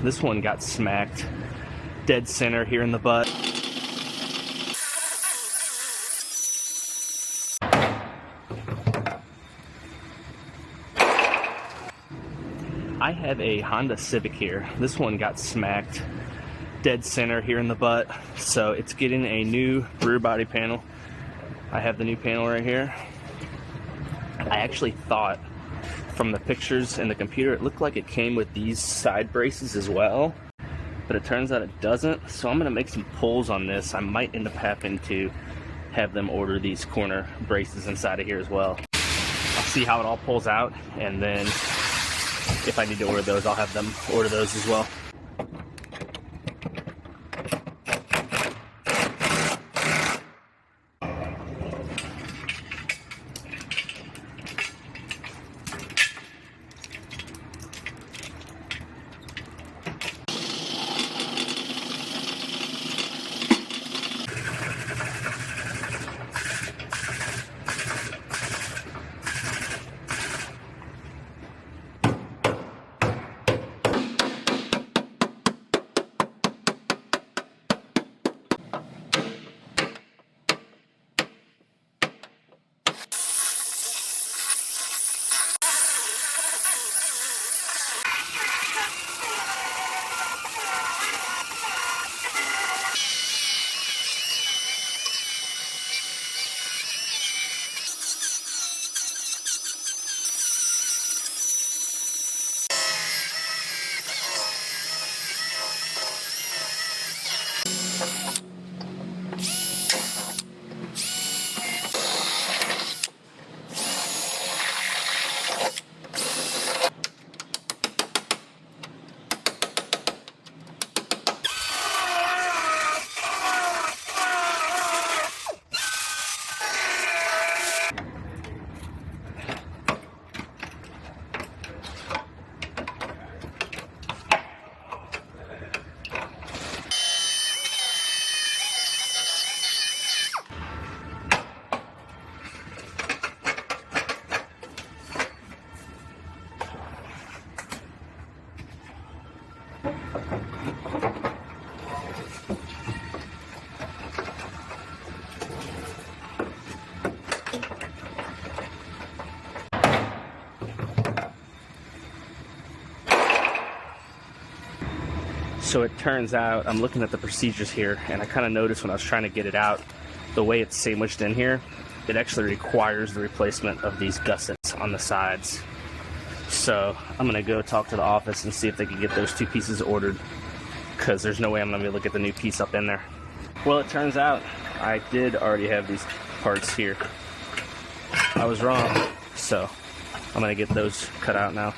This one got smacked dead center here in the butt. I have a Honda Civic here. This one got smacked dead center here in the butt, so it's getting a new rear body panel. I have the new panel right here. I actually thought from the pictures in the computer it looked like it came with these side braces as well, but it turns out it doesn't, so I'm going to make some pulls on this. I might end up having to have them order these corner braces inside of here as well. I'll see how it all pulls out, and then if I need to order those, I'll have them order those as well. So it turns out, I'm looking at the procedures here, and I kind of noticed when I was trying to get it out, the way it's sandwiched in here, it actually requires the replacement of these gussets on the sides. So I'm going to go talk to the office and see if they can get those two pieces ordered, because there's no way I'm going to be able to get the new piece up in there. Well, it turns out I did already have these parts here. I was wrong, so I'm going to get those cut out now.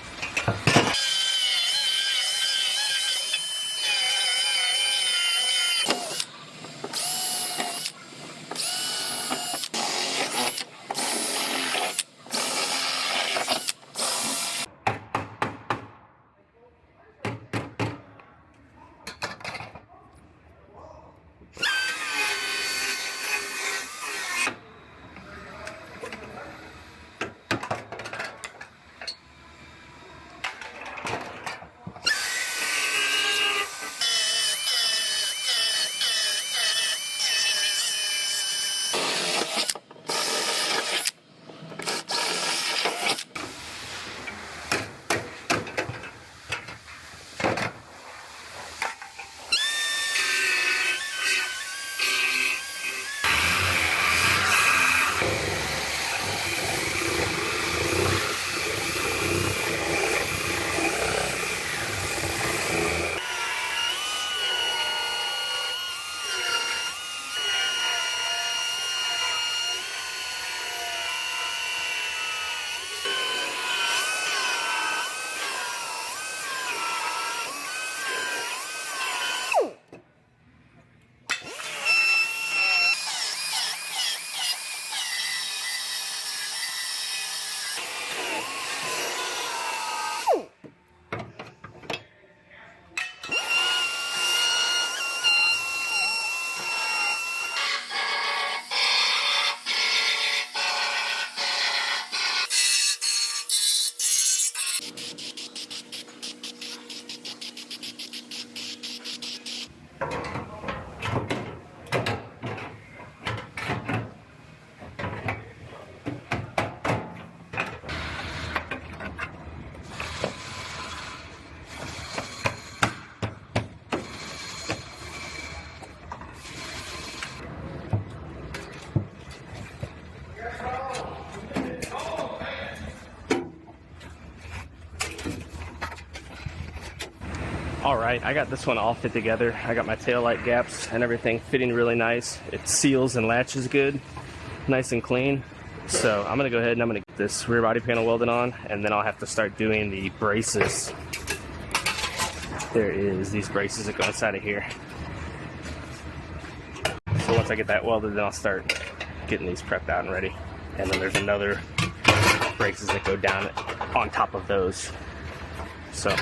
Alright, I got this one all fit together. I got my tail light gaps and everything fitting really nice. It seals and latches good, nice and clean. So I'm going to go ahead and I'm going to get this rear body panel welded on, and then I'll have to start doing the braces. There is these braces that go inside of here. So once I get that welded, then I'll start getting these prepped out and ready. And then there's another braces that go down on top of those. So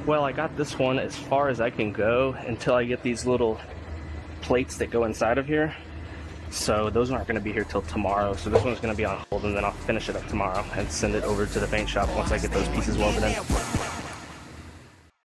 well, I got this one as far as I can go until I get these little plates that go inside of here. So those aren't going to be here till tomorrow. So this one's going to be on hold, and then I'll finish it up tomorrow and send it over to the paint shop once I get those pieces welded in.